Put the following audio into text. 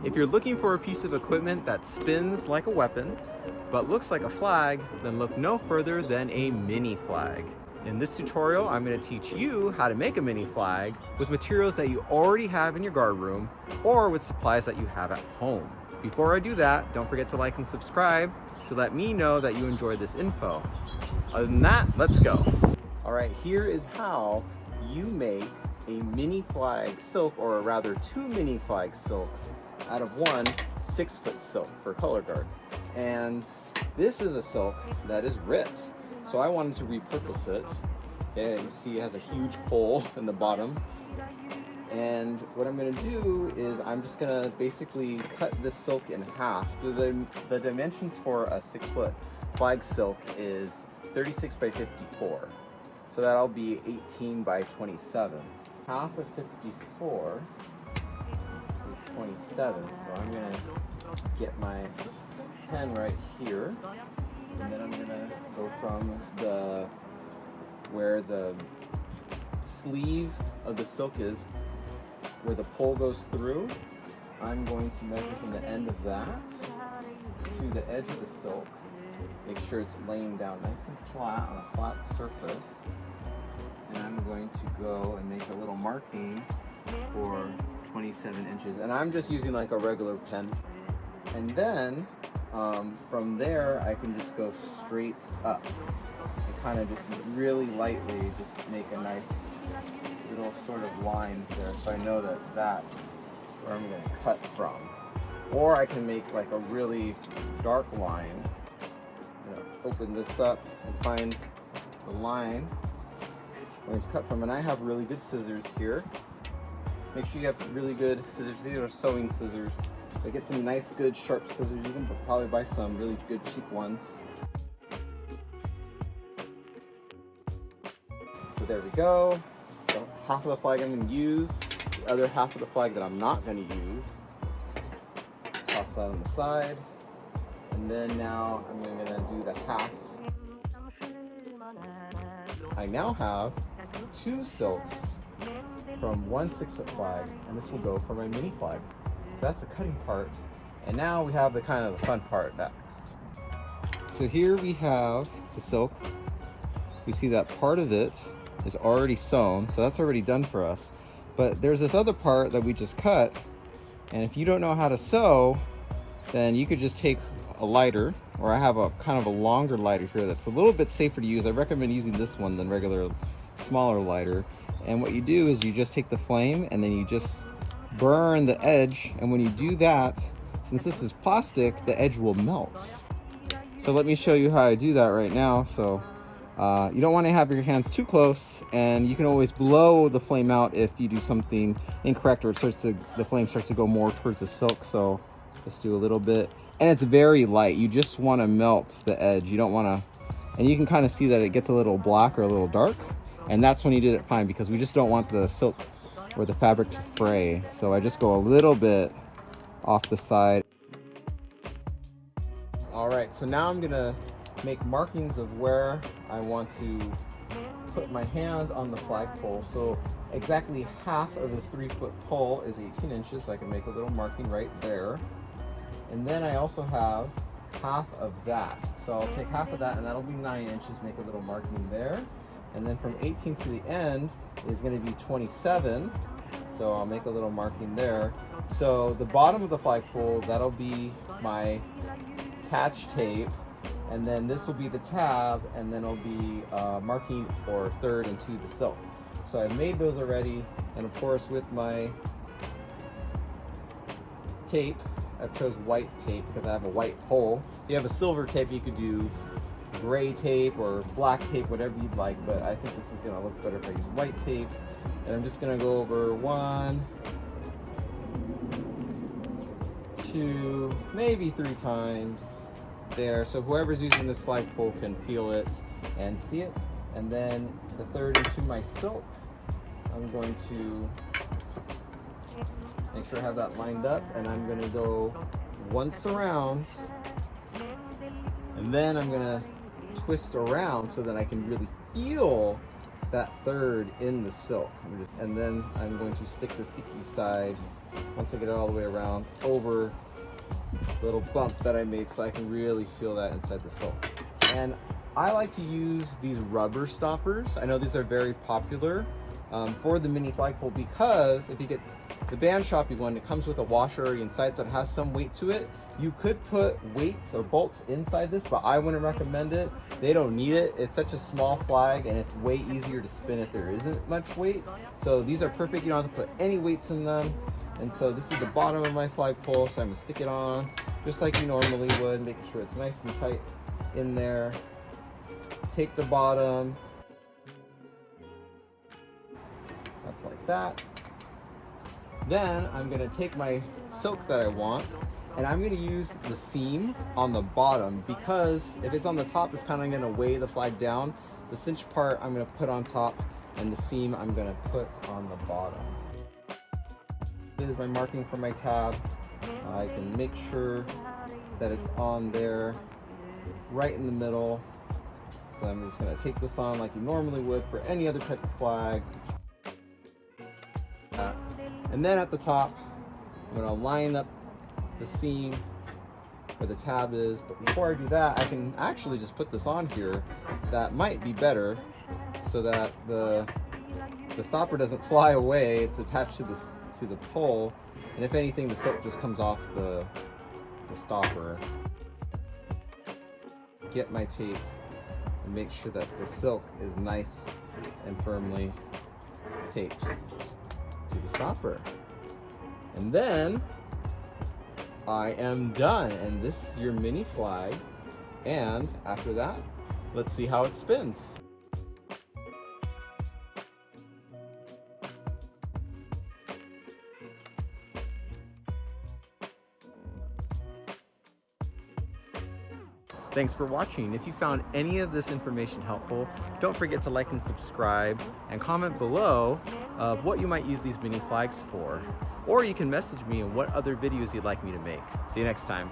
If you're looking for a piece of equipment that spins like a weapon, but looks like a flag, then look no further than a mini flag. In this tutorial, I'm going to teach you how to make a mini flag with materials that you already have in your guard room or with supplies that you have at home. Before I do that, don't forget to like and subscribe to let me know that you enjoyed this info. Other than that, let's go. All right, here is how you make a mini flag silk, or rather 2 mini flag silks out of one 6-foot silk for color guards. And this is a silk that is ripped, so I wanted to repurpose it. Okay, you see it has a huge hole in the bottom. And what I'm going to do is I'm just going to basically cut this silk in half. So the dimensions for a 6-foot flag silk is 36 by 54. So that'll be 18 by 27. Half of 54 is 27. So I'm going to get my pen right here. And then I'm going to go from where the sleeve of the silk is, where the pole goes through. I'm going to measure from the end of that to the edge of the silk. Make sure it's laying down nice and flat on a flat surface. And I'm going to go and make a little marking for 27 inches. And I'm just using like a regular pen. And then from there, I can just go straight up and kind of just really lightly just make a nice little sort of lines there, so I know that that's where I'm going to cut from. Or I can make like a really dark line. I'm going to open this up and find the line I'm going to cut from. And I have really good scissors here. Make sure you have really good scissors. These are sewing scissors. So get some nice, good, sharp scissors. You can probably buy some really good, cheap ones. So there we go. So half of the flag I'm going to use. The other half of the flag that I'm not going to use. Toss that on the side. And then now I'm going to do the half. I now have 2 silks from one 6-foot flag, and this will go for my mini flag. So that's the cutting part. And now we have the kind of the fun part next. So here we have the silk. We see that part of it is already sewn, so that's already done for us. But there's this other part that we just cut, and if you don't know how to sew, then you could just take a lighter, or I have a kind of a longer lighter here that's a little bit safer to use. I recommend using this one than regular smaller lighter. And what you do is you just take the flame and then you just burn the edge, and when you do that, since this is plastic, the edge will melt. So let me show you how I do that right now. So you don't want to have your hands too close, and you can always blow the flame out if you do something incorrect, or the flame starts to go more towards the silk. So just do a little bit, and it's very light. You just want to melt the edge. You don't want to, and you can kind of see that it gets a little black or a little dark, and that's when you did it fine, because we just don't want the silk or the fabric to fray. So I just go a little bit off the side. All right, so now I'm gonna make markings of where I want to put my hand on the flagpole. So exactly half of this 3-foot pole is 18 inches, so I can make a little marking right there. And then I also have half of that. So I'll take half of that, and that'll be 9 inches, make a little marking there. And then from 18 to the end is going to be 27. So I'll make a little marking there. So the bottom of the flagpole, that'll be my catch tape. And then this will be the tab, and then it'll be marking or 3rd into the silk. So I've made those already. And of course with my tape, I've chose white tape because I have a white pole. If you have a silver tape, you could do gray tape or black tape, whatever you'd like, but I think this is going to look better if I use white tape. And I'm just going to go over 1, 2, maybe 3 times there, so whoever's using this flagpole can feel it and see it. And then the 3rd into my silk, I'm going to make sure I have that lined up, and I'm going to go once around, and then I'm going to twist around so that I can really feel that 3rd in the silk. And then I'm going to stick the sticky side once I get it all the way around over the little bump that I made, so I can really feel that inside the silk. And I like to use these rubber stoppers. I know these are very popular for the mini flagpole, because if you get the band shopping one, it comes with a washer already inside, so it has some weight to it. You could put weights or bolts inside this, but I wouldn't recommend it. They don't need it. It's such a small flag, and it's way easier to spin if there isn't much weight. So these are perfect. You don't have to put any weights in them. And so this is the bottom of my flagpole, so I'm gonna stick it on just like you normally would, making sure it's nice and tight in there. Take the bottom, that's like that. Then I'm gonna take my silk that I want, and I'm gonna use the seam on the bottom, because if it's on the top, it's kind of gonna weigh the flag down. The cinch part I'm gonna put on top, and the seam I'm gonna put on the bottom. This is my marking for my tab. I can make sure that it's on there, right in the middle. So I'm just gonna take this on like you normally would for any other type of flag. And then at the top, I'm gonna line up the seam where the tab is. But before I do that, I can actually just put this on here. That might be better, so that the stopper doesn't fly away. It's attached to the pole, and if anything, the silk just comes off the stopper. Get my tape and make sure that the silk is nice and firmly taped to the stopper. And then I am done, and this is your mini flag. And after that, let's see how it spins. Thanks for watching. If you found any of this information helpful, don't forget to like and subscribe, and comment below what you might use these mini flags for. Or you can message me on what other videos you'd like me to make. See you next time.